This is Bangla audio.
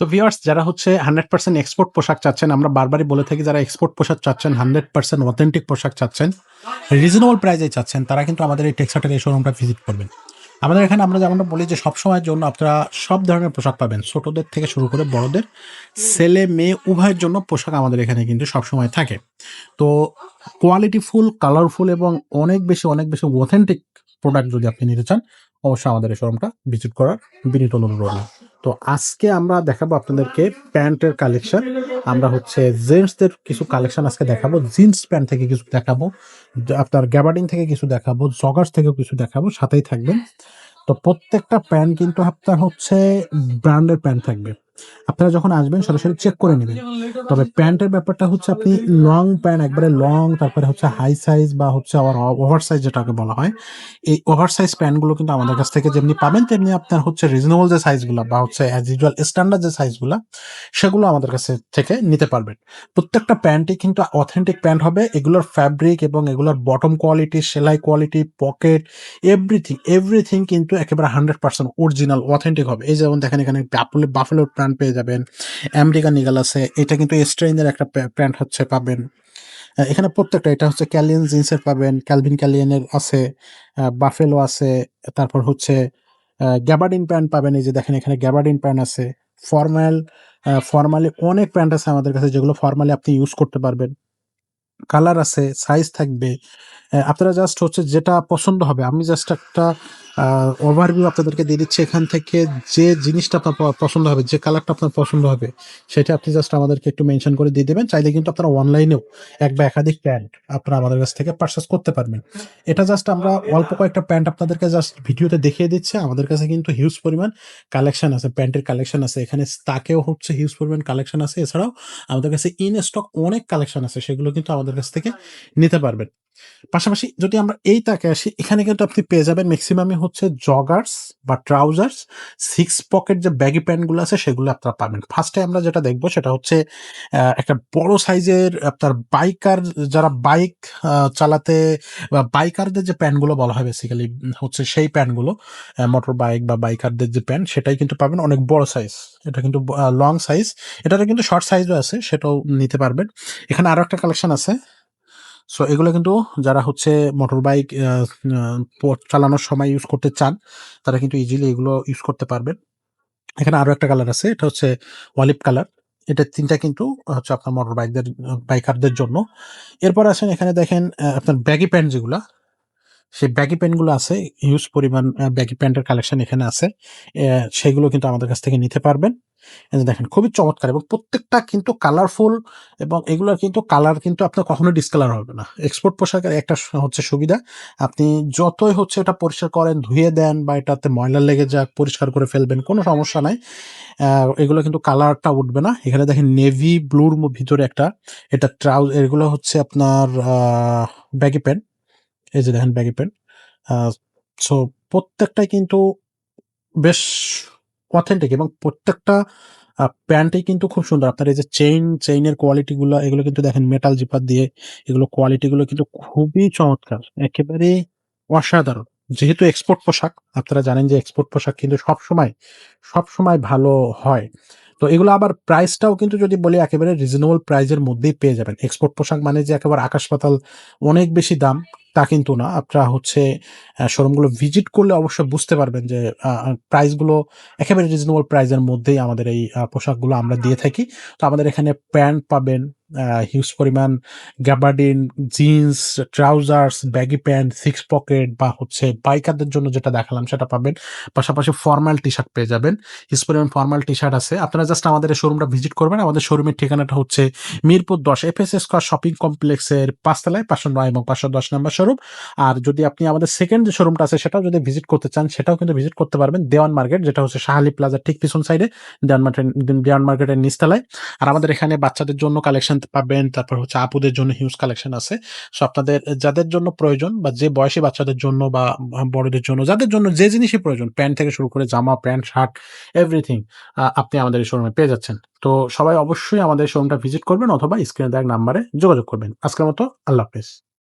তো ভিউয়ার্স যারা হচ্ছে 100% এক্সপোর্ট পোশাক চাচ্ছেন, আমরা বারবারই বলে থাকি যারা এক্সপোর্ট পোশাক চাচ্ছেন, 100% অথেন্টিক পোশাক চাচ্ছেন, রিজনেবল প্রাইসে চাচ্ছেন, তারা কিন্তু আমাদের এই টেক্সাটের এই শোরুমটা ভিজিট করবেন। আমাদের এখানে আমরা যেমনটা বলি যে সবসময়ের জন্য আপনারা সব ধরনের পোশাক পাবেন। ছোটদের থেকে শুরু করে বড়দের, ছেলে মেয়ে উভয়ের জন্য পোশাক আমাদের এখানে কিন্তু সবসময় থাকে। তো কোয়ালিটিফুল, কালারফুল এবং অনেক বেশি অথেন্টিক প্রোডাক্ট যদি আপনি নিতে চান, অবশ্যই আমাদের এই শোরুমটা ভিজিট করার বিনীত অনুরোধ রইল। তো আজকে আমরা দেখাবো আপনাদেরকে প্যান্টের কালেকশন। আমরা হচ্ছে জেন্টসদের কিছু কালেকশন আজকে দেখাবো। জিন্স প্যান্ট থেকে কিছু দেখাবো, আপনার গ্যাবার্ডিন থেকে কিছু দেখাবো, জগার্স থেকেও কিছু দেখাবো। সাথেই থাকবেন। তো প্রত্যেকটা প্যান্ট কিন্তু আপনার হচ্ছে ব্র্যান্ডের প্যান্ট থাকবে। আপনারা যখন আসবেন সরাসরি চেক করে নেবেন। তবে প্যান্টের ব্যাপারটা হচ্ছে আপনি লং প্যান্ট, একবারে লং, তারপরে হচ্ছে হাই সাইজ বা হচ্ছে আবার ওভার সাইজ যেটাকে বলা হয়, এই ওভার সাইজ প্যান্টগুলো কিন্তু আমাদের কাছ থেকে যেমনি পাবেন, তেমনি আপনার হচ্ছে রিজনেবল যে সাইজগুলা বা হচ্ছে অ্যাজ ইউজুয়াল স্ট্যান্ডার্ড যে সাইজগুলা, সেগুলো আমাদের কাছে থেকে নিতে পারবেন। প্রত্যেকটা প্যান্টই কিন্তু অথেন্টিক প্যান্ট হবে। এগুলোর ফ্যাব্রিক এবং এগুলোর বটম কোয়ালিটি, সেলাই কোয়ালিটি, পকেট, এভরিথিং কিন্তু একেবারে 100% অরিজিনাল অথেন্টিক হবে। এই যেমন দেখেন এখানে বাফেলোর প্যান্ট পেয়ে যাবেন, আমেরিকান ইগল আছে, এটা কিন্তু স্ট্রেইনের একটা প্যান্ট হচ্ছে পাবেন। এখানে প্রত্যেকটা, এটা হচ্ছে ক্যালিয়ান জিন্সের পাবেন, ক্যালভিন ক্যালিয়ানের আছে, বাফেলো আছে, তারপর হচ্ছে গ্যাবার্ডিন প্যান্ট পাবেন। এই যে দেখেন এখানে গ্যাবার্ডিন প্যান্ট আছে, ফর্মালি অনেক প্যান্ট আছে আমাদের কাছে যেগুলো ফর্মালি আপনি ইউজ করতে পারবেন। কালার আছে, সাইজ থাকবে। আপনারা জাস্ট হচ্ছে যেটা পছন্দ হবে, আমি জাস্ট একটা ওভারভিউ আপনাদেরকে দিয়ে দিচ্ছি। এখান থেকে যে জিনিসটা আপনার পছন্দ হবে, যে কালারটা আপনার পছন্দ হবে, সেটা আপনি জাস্ট আমাদেরকে একটু মেনশন করে দিয়ে দেবেন। চাইলে কিন্তু আপনারা অনলাইনেও এক বা একাধিক প্যান্ট আপনারা আমাদের কাছ থেকে পারচেস করতে পারবেন। এটা জাস্ট আমরা অল্প কয়েকটা প্যান্ট আপনাদেরকে জাস্ট ভিডিওতে দেখিয়ে দিচ্ছি। আমাদের কাছে কিন্তু হিউজ পরিমাণ কালেকশন আছে, প্যান্টের কালেকশন আছে। এখানে তাকেও হচ্ছে হিউজ পরিমাণ কালেকশন আছে। এছাড়াও আমাদের কাছে ইন স্টক অনেক কালেকশন আছে, সেগুলো কিন্তু আমাদের কাছ থেকে নিতে পারবেন। পাশাপাশি যদি আমরা এই তাকে আসি, এখানে কিন্তু আপনি পেয়ে যাবেন ম্যাক্সিমামই হচ্ছে জগার্স বা ট্রাউজার্স, 6 পকেট যে ব্যাগি প্যান্টগুলো আছে সেগুলো আপনারা পাবেন। ফার্স্টে আমরা যেটা দেখবো সেটা হচ্ছে একটা বড় সাইজের আপনার বাইকার, যারা বাইক চালাতে বা বাইকারদের যে প্যান্টগুলো বলা হয় বেসিক্যালি হচ্ছে সেই প্যান্টগুলো, মোটর বাইক বা বাইকারদের যে প্যান্ট, সেটাই কিন্তু পাবেন অনেক বড় সাইজ। এটা কিন্তু লং সাইজ, এটাতে কিন্তু শর্ট সাইজও আছে, সেটাও নিতে পারবেন। এখানে আরো একটা কালেকশন আছে। সো এগুলো কিন্তু যারা হচ্ছে মোটর বাইক চালানোর সময় ইউজ করতে চান, তারা কিন্তু ইজিলি এগুলো ইউজ করতে পারবেন। এখানে আরো একটা কালার আছে, এটা হচ্ছে অলিভ কালার। এটা ৩ টা কিন্তু হচ্ছে আপনার মোটর বাইকারদের জন্য। এরপর আসেন এখানে দেখেন আপনার ব্যাগি প্যান্ট যেগুলা, সেই ব্যাগি প্যান্টগুলো আছে, হিউজ পরিমাণ ব্যাগি প্যান্টের কালেকশন এখানে আছে। সেগুলো কিন্তু আমাদের কাছ থেকে নিতে পারবেন। এই যে দেখেন খুবই চমৎকার এবং প্রত্যেকটা কিন্তু কালারফুল, এবং এগুলোর কিন্তু কালার কিন্তু আপনার কখনোই ডিসকালার হবে না। এক্সপোর্ট পোশাকের একটা হচ্ছে সুবিধা, আপনি যতই হচ্ছে এটা পরিষ্কার করেন, ধুয়ে দেন বা এটাতে ময়লা লেগে যাক, পরিষ্কার করে ফেলবেন, কোনো সমস্যা নাই। এগুলো কিন্তু কালারটা উঠবে না। এখানে দেখেন নেভি ব্লুর ভিতরে একটা, এটা এগুলো হচ্ছে আপনার ব্যাগি প্যান্ট। এই যে দেখেন ব্যাগি প্যান্ট। আ সো প্রত্যেকটাই কিন্তু বেশ অথেন্টিক এবং প্রত্যেকটা প্যান্টই কিন্তু খুব সুন্দর। আপনার এই যে চেইনের কোয়ালিটি গুলা, এগুলো কিন্তু দেখেন মেটাল জিপার দিয়ে, এগুলো কোয়ালিটি গুলো কিন্তু খুবই চমৎকার। একেবারে অসাধারণ। যেহেতু এক্সপোর্ট পোশাক, আপনারা জানেন যে এক্সপোর্ট পোশাক কিন্তু সবসময় ভালো হয়। তো এগুলো আবার প্রাইসটাও কিন্তু যদি বলি একেবারে রিজনেবল প্রাইসের মধ্যেই পেয়ে যাবেন। এক্সপোর্ট পোশাক মানে যে একেবারে আকাশ পাতাল অনেক বেশি দাম, তা কিন্তু না। আপনারা হচ্ছে শোরুমগুলো ভিজিট করলে অবশ্যই বুঝতে পারবেন যে প্রাইসগুলো একেবারে রিজনেবল প্রাইসের মধ্যেই আমাদের এই পোশাকগুলো আমরা দিয়ে থাকি। তো আমাদের এখানে প্যান্ট পাবেন হিউজ পরিমাণ, gabardine, jeans, trousers, baggy pant, 6 pocket বা হচ্ছে বাইকারদের জন্য যেটা দেখালাম সেটা পাবেন। পাশাপাশি ফরমাল টি-শার্ট পেয়ে যাবেন। হিউজ পরিমাণ ফরমাল টি-শার্ট আছে। আপনারা জাস্ট আমাদের এই শোরুমটা ভিজিট করবেন। আমাদের শোরুমের ঠিকানাটা হচ্ছে মিরপুর ১০ এফএস স্কয়ার শপিং কমপ্লেক্সের ৫ তলায় ৫০৯ এবং ৫১০ নাম্বার শোরুম। আর যদি আপনি আমাদের সেকেন্ড যে শোরুমটা আছে সেটাও যদি ভিজিট করতে চান, সেটাও কিন্তু ভিজিট করতে পারবেন। দেওয়ান মার্কেট, যেটা হচ্ছে শাহালি প্লাজার ঠিক পিছন সাইডে, দেওয়ান মার্কেটের নিচতলায়। আর আমাদের এখানে বাচ্চাদের জন্য কালেকশন পাবেন, তারপর হচ্ছে আপুদের জন্য হিউজ কালেকশন আছে। সো আপনাদের যাদের জন্য প্রয়োজন বা যে বয়সী বাচ্চাদের জন্য বা বড়দের জন্য, যাদের জন্য যে জিনিসই প্রয়োজন, প্যান্ট থেকে শুরু করে জামা, প্যান্ট, শার্ট, এভরিথিং আপনি আমাদের এই শোরুমে পেয়ে যাচ্ছেন। তো সবাই অবশ্যই আমাদের শোরুমটা ভিজিট করবেন অথবা স্ক্রিনে দেওয়া নাম্বারে যোগাযোগ করবেন। আজকের মতো আল্লাহ হাফেজ।